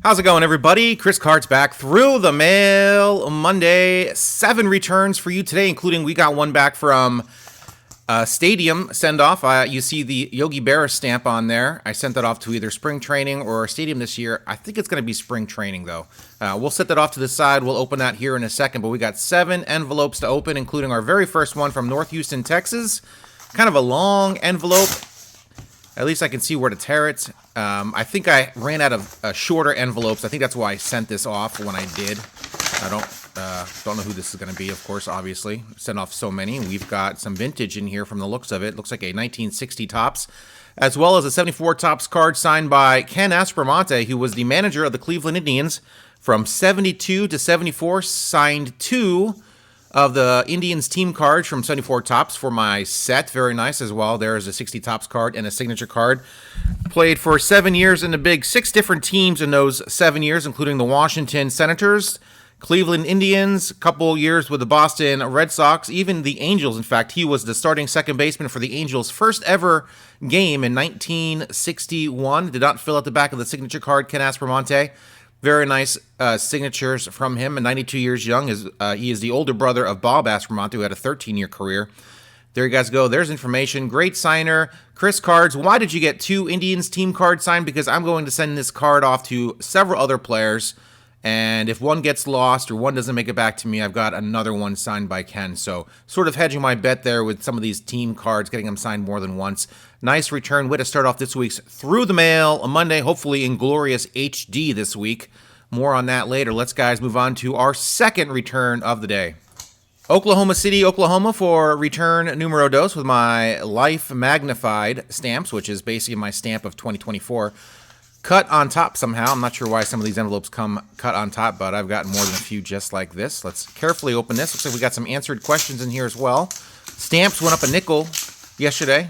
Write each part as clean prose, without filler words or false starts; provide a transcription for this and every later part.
How's it going, everybody? Chris Cart's back through the mail Monday. 7 returns for you today, including we got one back from Stadium send-off. You see the Yogi Berra stamp on there. I sent that off to either spring training or Stadium this year. I think it's going to be spring training, though. We'll set that off to the side. We'll open that here in a second, but we got 7 envelopes to open, including our very first one from North Houston, Texas. Kind of a long envelope. At least I can see where to tear it. I think I ran out of shorter envelopes. I think that's why I sent this off when I did. I don't know who this is going to be, of course, obviously. Sent off so many. We've got some vintage in here from the looks of it. Looks like a 1960 Topps, as well as a 74 Topps card signed by Ken Aspromonte, who was the manager of the Cleveland Indians from 72 to 74, signed 2 of the Indians team cards from 74 Topps for my set. Very nice as well. There's a 60 Topps card and a signature card. Played for 7 years in the big 6 different teams in those 7 years, including the Washington Senators, Cleveland Indians, a couple years with the Boston Red Sox, even the Angels. In fact, he was the starting second baseman for the Angels' first ever game in 1961. Did not fill out the back of the signature card, Ken Aspromonte. Very nice signatures from him. 92 years young. He is the older brother of Bob Aspromonte, who had a 13-year career. There you guys go. There's information. Great signer. Chris Cards, why did you get 2 Indians team cards signed? Because I'm going to send this card off to several other players. And if one gets lost or one doesn't make it back to me, I've got another one signed by Ken. So sort of hedging my bet there with some of these team cards, getting them signed more than once. Nice return. Way to start off this week's Through the Mail on Monday, hopefully in glorious HD this week. More on that later. Let's, guys, move on to our second return of the day. Oklahoma City, Oklahoma for return numero dos with my Life Magnified stamps, which is basically my stamp of 2024. Cut on top somehow. I'm not sure why some of these envelopes come cut on top, but I've gotten more than a few just like this. Let's carefully open this. Looks like we got some answered questions in here as well. Stamps went up a nickel yesterday,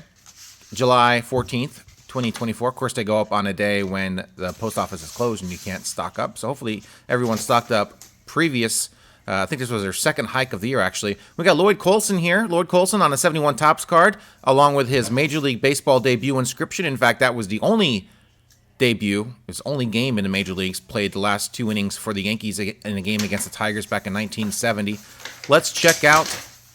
July 14th, 2024. Of course, they go up on a day when the post office is closed and you can't stock up. So hopefully everyone stocked up previous. I think this was their second hike of the year, actually. We got Lloyd Colson here. Lloyd Colson on a 71 Topps card, along with his Major League Baseball debut inscription. In fact, that was the only debut, his only game in the major leagues, played the last 2 innings for the Yankees in a game against the Tigers back in 1970. Let's check out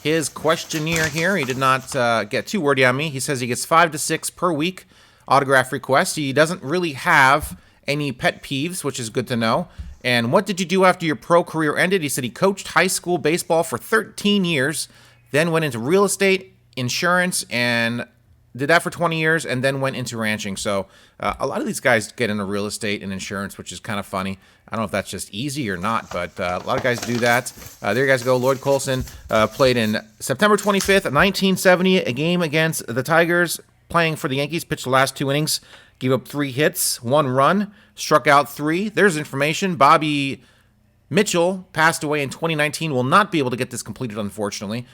his questionnaire here. He did not get too wordy on me. He says he gets 5 to 6 per week autograph requests. He doesn't really have any pet peeves, which is good to know. And what did you do after your pro career ended? He said he coached high school baseball for 13 years, then went into real estate, insurance, and did that for 20 years, and then went into ranching. So a lot of these guys get into real estate and insurance, which is kind of funny. I don't know if that's just easy or not, but a lot of guys do that. There you guys go. Lloyd Colson played in September 25th, 1970, a game against the Tigers, playing for the Yankees, pitched the last 2 innings, gave up 3 hits, 1 run, struck out 3. There's information. Bobby Mitchell passed away in 2019. Will not be able to get this completed, unfortunately.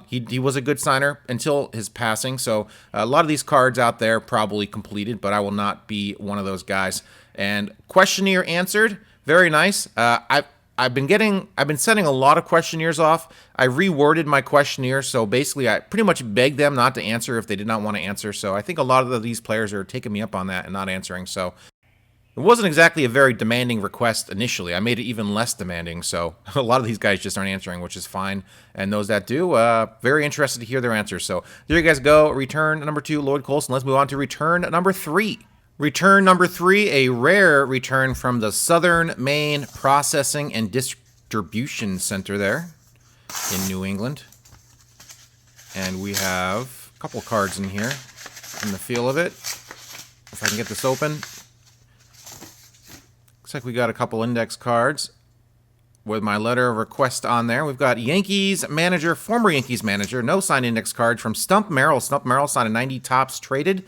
He was a good signer until his passing, so a lot of these cards out there probably completed, but I will not be one of those guys. And questionnaire answered. Very nice. I've been sending a lot of questionnaires off. I reworded my questionnaire, so basically I pretty much begged them not to answer if they did not want to answer. So I think a lot of these players are taking me up on that and not answering. So it wasn't exactly a very demanding request initially. I made it even less demanding, so a lot of these guys just aren't answering, which is fine. And those that do, very interested to hear their answers. So there you guys go. Return number 2, Lloyd Colson. Let's move on to return number 3. Return number 3, a rare return from the Southern Maine Processing and Distribution Center there in New England. And we have a couple cards in here from the feel of it. If I can get this open. Looks like we got a couple index cards with my letter of request on there. We've got Yankees manager, former Yankees manager, no signed index card from Stump Merrill. Stump Merrill signed a 90 Topps traded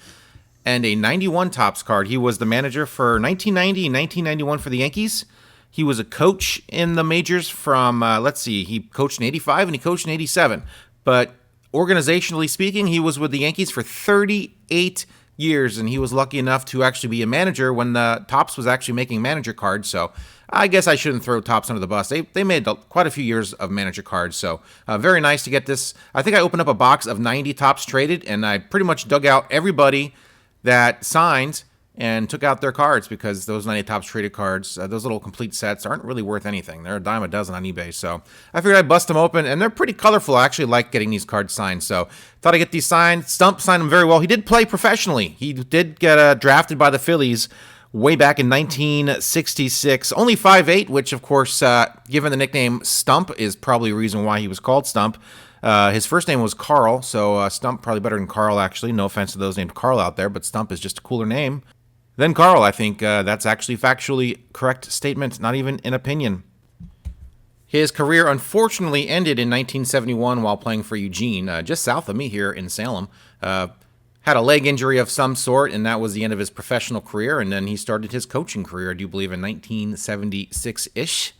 and a 91 Topps card. He was the manager for 1990 and 1991 for the Yankees. He was a coach in the majors from, he coached in 85 and he coached in 87. But organizationally speaking, he was with the Yankees for 38 years, and he was lucky enough to actually be a manager when the Topps was actually making manager cards. So I guess I shouldn't throw Topps under the bus. They made quite a few years of manager cards, so very nice to get this. I think I opened up a box of 90 Topps traded, and I pretty much dug out everybody that signed and took out their cards because those 90 Topps traded cards, those little complete sets, aren't really worth anything. They're a dime a dozen on eBay. So I figured I'd bust them open, and they're pretty colorful. I actually like getting these cards signed. So thought I'd get these signed. Stump signed them very well. He did play professionally. He did get drafted by the Phillies way back in 1966. Only 5'8", which, of course, given the nickname Stump, is probably a reason why he was called Stump. His first name was Carl, so Stump probably better than Carl, actually. No offense to those named Carl out there, but Stump is just a cooler name than Carl. I think that's actually factually correct statement, not even an opinion. His career unfortunately ended in 1971 while playing for Eugene, just south of me here in Salem. Had a leg injury of some sort, and that was the end of his professional career, and then he started his coaching career, I do believe, in 1976-ish.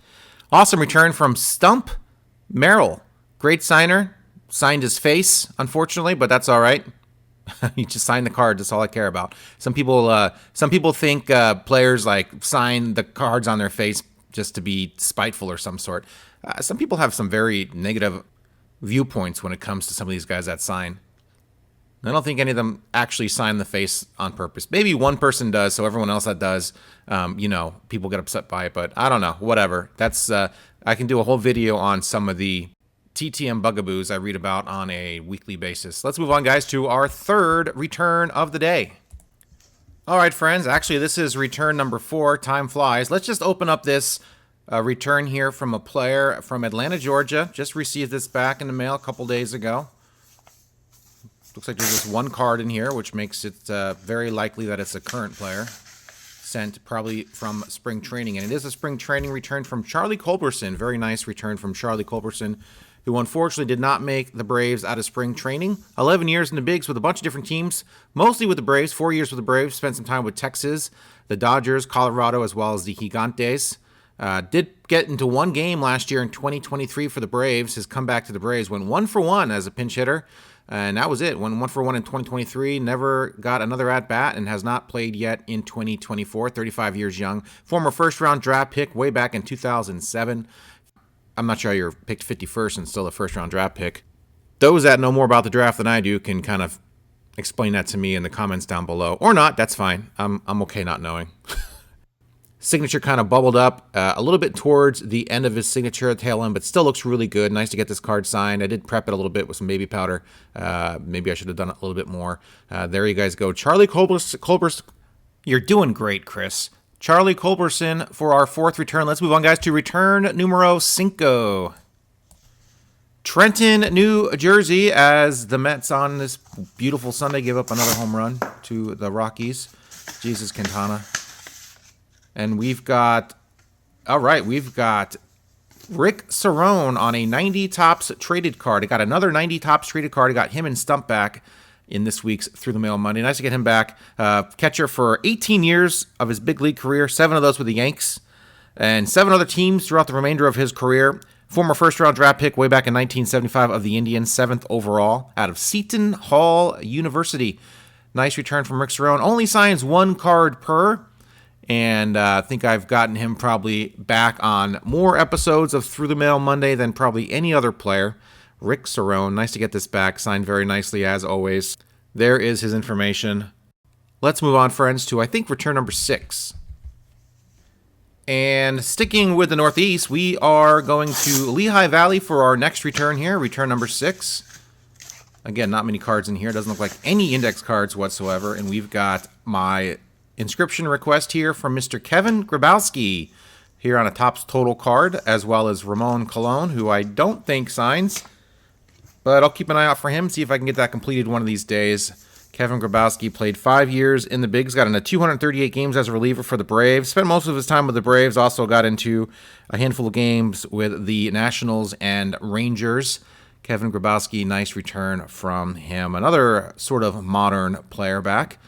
Awesome return from Stump Merrill. Great signer. Signed his face, unfortunately, but that's all right. He just signed the card. That's all I care about. Some people think players like sign the cards on their face just to be spiteful or some sort. Some people have some very negative viewpoints when it comes to some of these guys that sign. I don't think any of them actually sign the face on purpose. Maybe one person does, so everyone else that does, people get upset by it. But I don't know. Whatever. That's I can do a whole video on some of the TTM bugaboos I read about on a weekly basis. Let's move on, guys, to our third return of the day. All right, friends. Actually, this is return number 4. Time flies. Let's just open up this return here from a player from Atlanta, Georgia. Just received this back in the mail a couple days ago. Looks like there's just one card in here, which makes it very likely that it's a current player. Sent probably from spring training. And it is a spring training return from Charlie Culberson. Very nice return from Charlie Culberson, who unfortunately did not make the Braves out of spring training. 11 years in the bigs with a bunch of different teams, mostly with the Braves. 4 years with the Braves. Spent some time with Texas, the Dodgers, Colorado, as well as the Gigantes. Did get into one game last year in 2023 for the Braves. His comeback to the Braves went 1-for-1 as a pinch hitter. And that was it. Went 1-for-1 in 2023. Never got another at-bat and has not played yet in 2024. 35 years young. Former first-round draft pick way back in 2007. I'm not sure how you're picked 51st and still a first-round draft pick. Those that know more about the draft than I do can kind of explain that to me in the comments down below. Or not. That's fine. I'm okay not knowing. Signature kind of bubbled up a little bit towards the end of his signature at the tail end, but still looks really good. Nice to get this card signed. I did prep it a little bit with some baby powder. Maybe I should have done it a little bit more. There you guys go. Charlie Culberson. You're doing great, Chris. Charlie Culberson for our fourth return. Let's move on, guys, to return numero 5. Trenton, New Jersey, as the Mets on this beautiful Sunday give up another home run to the Rockies. Jesus Quintana. And we've got Rick Cerrone on a 90 Topps traded card. I got another 90 Topps traded card. I got him and Stump back in this week's Through the Mail Monday. Nice to get him back. Catcher for 18 years of his big league career, 7 of those with the Yanks, and 7 other teams throughout the remainder of his career. Former first-round draft pick way back in 1975 of the Indians, 7th overall out of Seton Hall University. Nice return from Rick Cerrone. Only signs 1 card per. And I think I've gotten him probably back on more episodes of Through the Mail Monday than probably any other player. Rick Cerrone, nice to get this back. Signed very nicely, as always. There is his information. Let's move on, friends, to, I think, return number 6. And sticking with the Northeast, we are going to Lehigh Valley for our next return here, return number 6. Again, not many cards in here. Doesn't look like any index cards whatsoever. And we've got my inscription request here from Mr. Kevin Grabowski here on a Topps Total card, as well as Ramon Colon, who I don't think signs, but I'll keep an eye out for him, see if I can get that completed one of these days. Kevin Grabowski played 5 years in the bigs, got into 238 games as a reliever for the Braves, spent most of his time with the Braves, also got into a handful of games with the Nationals and Rangers. Kevin Grabowski, nice return from him. Another sort of modern player back.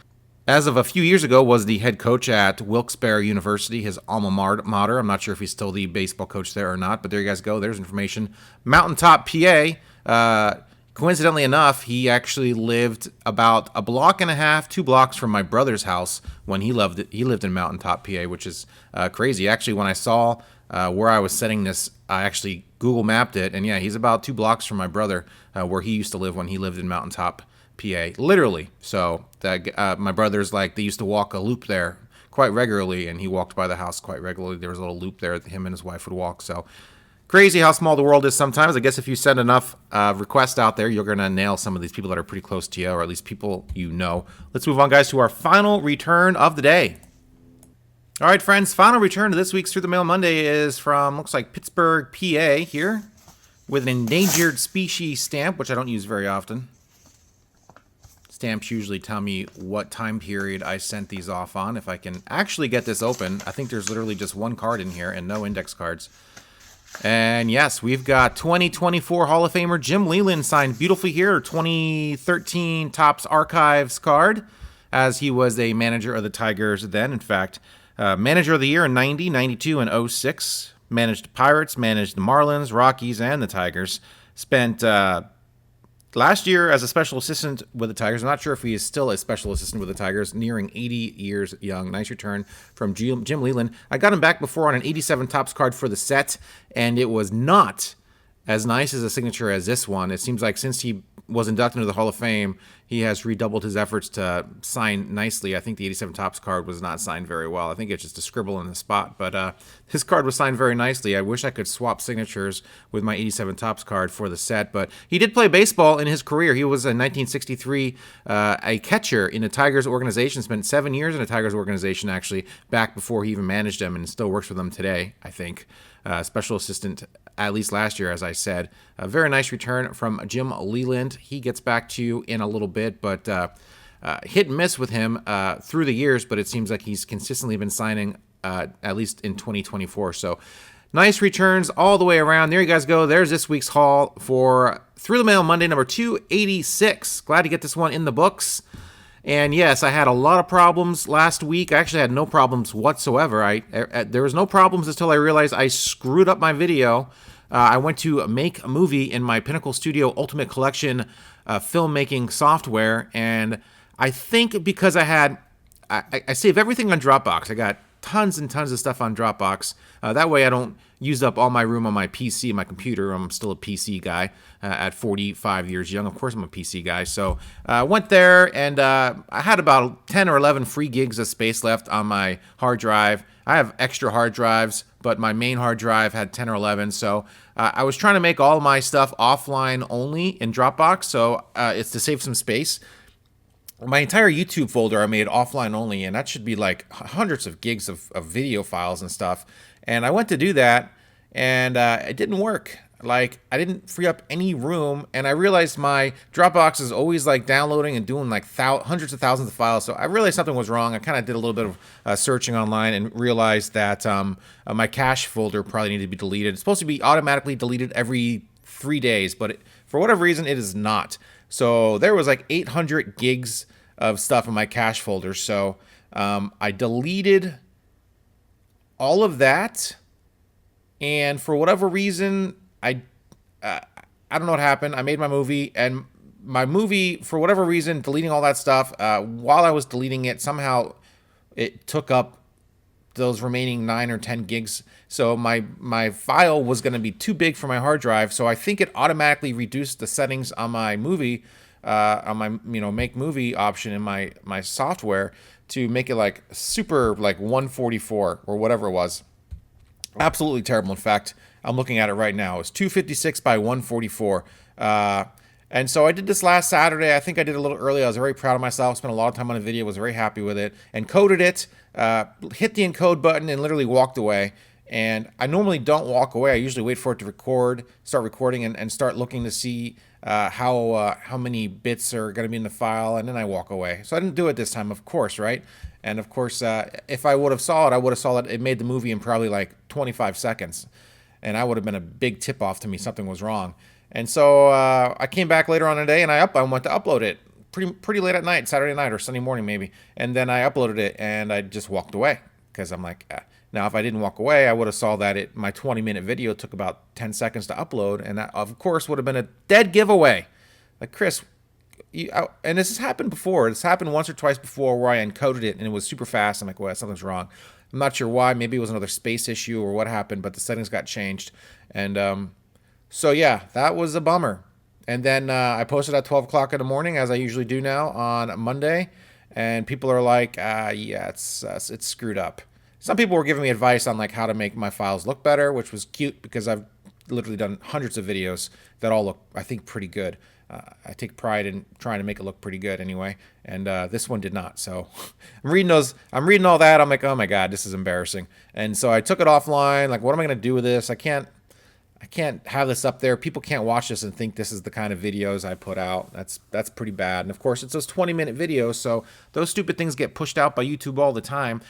As of a few years ago, was the head coach at Wilkes-Barre University, his alma mater. I'm not sure if he's still the baseball coach there or not, but there you guys go. There's information. Mountaintop, PA. Coincidentally enough, he actually lived about a block and a half, 2 blocks from my brother's house when he lived in Mountaintop, PA, which is crazy. Actually, when I saw where I was setting this, I actually Google mapped it, and yeah, he's about 2 blocks from my brother, where he used to live when he lived in Mountaintop, PA, literally. So my brother's like, they used to walk a loop there quite regularly, and he walked by the house quite regularly. There was a little loop there that him and his wife would walk. So crazy how small the world is sometimes. I guess if you send enough requests out there, you're going to nail some of these people that are pretty close to you, or at least people you know. Let's move on, guys, to our final return of the day. All right, friends, final return to this week's Through the Mail Monday is from, looks like Pittsburgh, PA here, with an endangered species stamp, which I don't use very often. Stamps usually tell me what time period I sent these off on. If I can actually get this open, I think there's literally just one card in here and no index cards. And yes, we've got 2024 Hall of Famer Jim Leland signed beautifully here, 2013 Topps Archives card, as he was a manager of the Tigers then. In fact, manager of the year in 90, 92, and 06. Managed the Pirates, managed the Marlins, Rockies, and the Tigers. Spent last year as a special assistant with the Tigers. I'm not sure if he is still a special assistant with the Tigers, nearing 80 years young. Nice return from Jim Leland. I got him back before on an 87 Topps card for the set, and it was not as nice as a signature as this one. It seems like since he was inducted into the Hall of Fame, he has redoubled his efforts to sign nicely. I think the 87 Topps card was not signed very well. I think it's just a scribble in the spot, but his card was signed very nicely. I wish I could swap signatures with my 87 Topps card for the set, but he did play baseball in his career. He was in 1963 a catcher in the Tigers organization, spent 7 years in the Tigers organization, actually, back before he even managed them, and still works for them today, I think. Special assistant, at least last year, as I said. A very nice return from Jim Leland. He gets back to you in a little bit, but hit and miss with him through the years, but it seems like he's consistently been signing, at least in 2024. So nice returns all the way around. There you guys go. There's this week's haul for Through the Mail Monday, number 286. Glad to get this one in the books. And yes, I had a lot of problems last week. I actually had no problems whatsoever. There was no problems until I realized I screwed up my video. I went to make a movie in my Pinnacle Studio Ultimate Collection filmmaking software, and I think because I save everything on Dropbox. I got tons and tons of stuff on Dropbox. That way I don't use up all my room on my PC, my computer. I'm still a PC guy at 45 years young. Of course I'm a PC guy. So I went there, and I had about 10 or 11 free gigs of space left on my hard drive. I have extra hard drives, but my main hard drive had 10 or 11. So I was trying to make all my stuff offline only in Dropbox. So it's to save some space. My entire YouTube folder I made offline only, and that should be like hundreds of gigs of video files and stuff. And I went to do that, and it didn't work. Like, I didn't free up any room, and I realized my Dropbox is always like downloading and doing like hundreds of thousands of files. So I realized something was wrong. I kind of did a little bit of searching online and realized that my cache folder probably needed to be deleted. It's supposed to be automatically deleted every 3 days, but for whatever reason, it is not. So there was like 800 gigs of stuff in my cache folder. So I deleted all of that, and for whatever reason, I don't know what happened. I made my movie, and my movie, for whatever reason, deleting all that stuff, while I was deleting it, somehow it took up those remaining 9 or 10 gigs. So my file was going to be too big for my hard drive. So I think it automatically reduced the settings on my movie, on my make movie option in my software, to make it like super, like 144 or whatever it was. Absolutely terrible. In fact, I'm looking at it right now. It's 256 by 144. And so I did this last Saturday. I think I did it a little early. I was very proud of myself. Spent a lot of time on the video. Was very happy with it. Encoded it. Hit the encode button and literally walked away. And I normally don't walk away. I usually wait for it to start recording, and start looking to see how many bits are going to be in the file, and then I walk away. So I didn't do it this time, of course, right? And of course, if I would have saw it, I would have saw that it made the movie in probably like 25 seconds. And I would have been a big tip-off to me something was wrong. And so I came back later on in the day, and I went to upload it pretty late at night, Saturday night or Sunday morning maybe. And then I uploaded it, and I just walked away because I'm like, Now, if I didn't walk away, I would have saw that my 20-minute video took about 10 seconds to upload, and that, of course, would have been a dead giveaway. Like, Chris, and this has happened before. It's happened once or twice before where I encoded it, and it was super fast. I'm like, well, something's wrong. I'm not sure why. Maybe it was another space issue or what happened, but the settings got changed. And so, yeah, that was a bummer. And then I posted at 12 o'clock in the morning, as I usually do now on Monday. And people are like, yeah, it's screwed up. Some people were giving me advice on like how to make my files look better, which was cute because I've literally done hundreds of videos that all look, I think, pretty good. I take pride in trying to make it look pretty good anyway, and this one did not. So I'm reading all that. I'm like, oh my god, this is embarrassing. And so I took it offline. Like, what am I going to do with this? I can't have this up there. People can't watch this and think this is the kind of videos I put out. That's pretty bad. And of course, it's those 20-minute videos, so those stupid things get pushed out by YouTube all the time.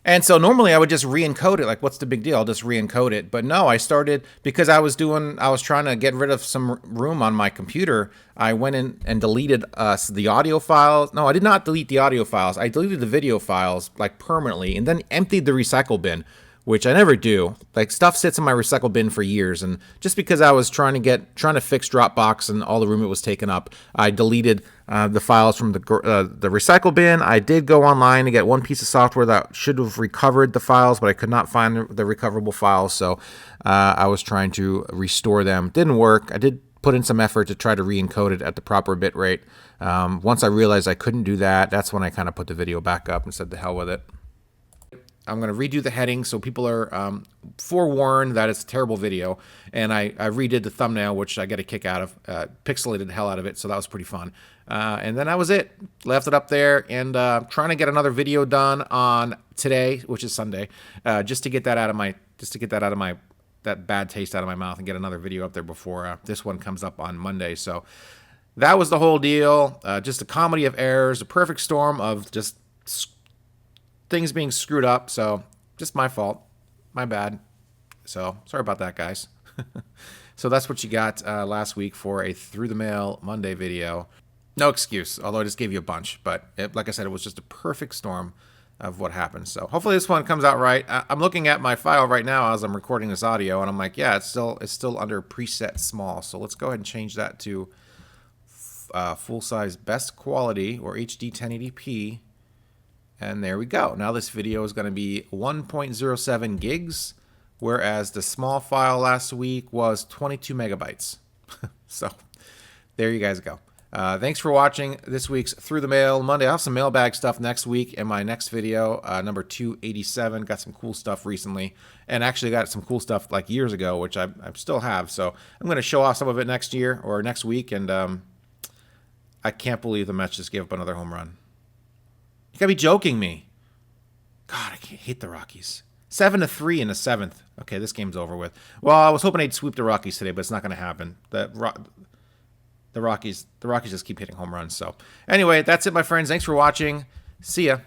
And so normally I would just re-encode it. Like, what's the big deal? I'll just re-encode it. But no, I started, because I was trying to get rid of some room on my computer. I went in and deleted the audio files. No, I did not delete the audio files. I deleted the video files like permanently, and then emptied the recycle bin, which I never do. Like, stuff sits in my recycle bin for years, and just because I was trying to fix Dropbox and all the room it was taking up, I deleted the files from the recycle bin. I did go online to get one piece of software that should have recovered the files, but I could not find the recoverable files, so I was trying to restore them. Didn't work. I did put in some effort to try to re-encode it at the proper bit rate. Once I realized I couldn't do that, that's when I kind of put the video back up and said the hell with it. I'm going to redo the heading so people are forewarned that it's a terrible video. And I redid the thumbnail, which I get a kick out of, pixelated the hell out of it, so that was pretty fun. And then that was it. Left it up there, and trying to get another video done on today, which is Sunday, just to get that out of my, that bad taste out of my mouth, and get another video up there before this one comes up on Monday. So that was the whole deal. Just a comedy of errors, a perfect storm of just things being screwed up. So just my fault, my bad. So sorry about that, guys. So that's what you got last week for a Through the Mail Monday video. No excuse, although I just gave you a bunch, but like I said, it was just a perfect storm of what happened. So hopefully this one comes out right. I'm looking at my file right now as I'm recording this audio, and I'm like, yeah, it's still under preset small. So let's go ahead and change that to full size best quality, or HD 1080p. And there we go. Now this video is going to be 1.07 gigs, whereas the small file last week was 22 megabytes. So there you guys go. Thanks for watching this week's Through the Mail Monday. I'll have some mailbag stuff next week in my next video, number 287. Got some cool stuff recently, and actually got some cool stuff like years ago, which I still have. So I'm going to show off some of it next year or next week, and I can't believe the Mets just gave up another home run. You gotta be joking me. God, I hate the Rockies. 7-3 in the seventh. Okay, this game's over with. Well, I was hoping they'd sweep the Rockies today, but it's not gonna happen. The Rockies just keep hitting home runs. So anyway, that's it, my friends. Thanks for watching. See ya.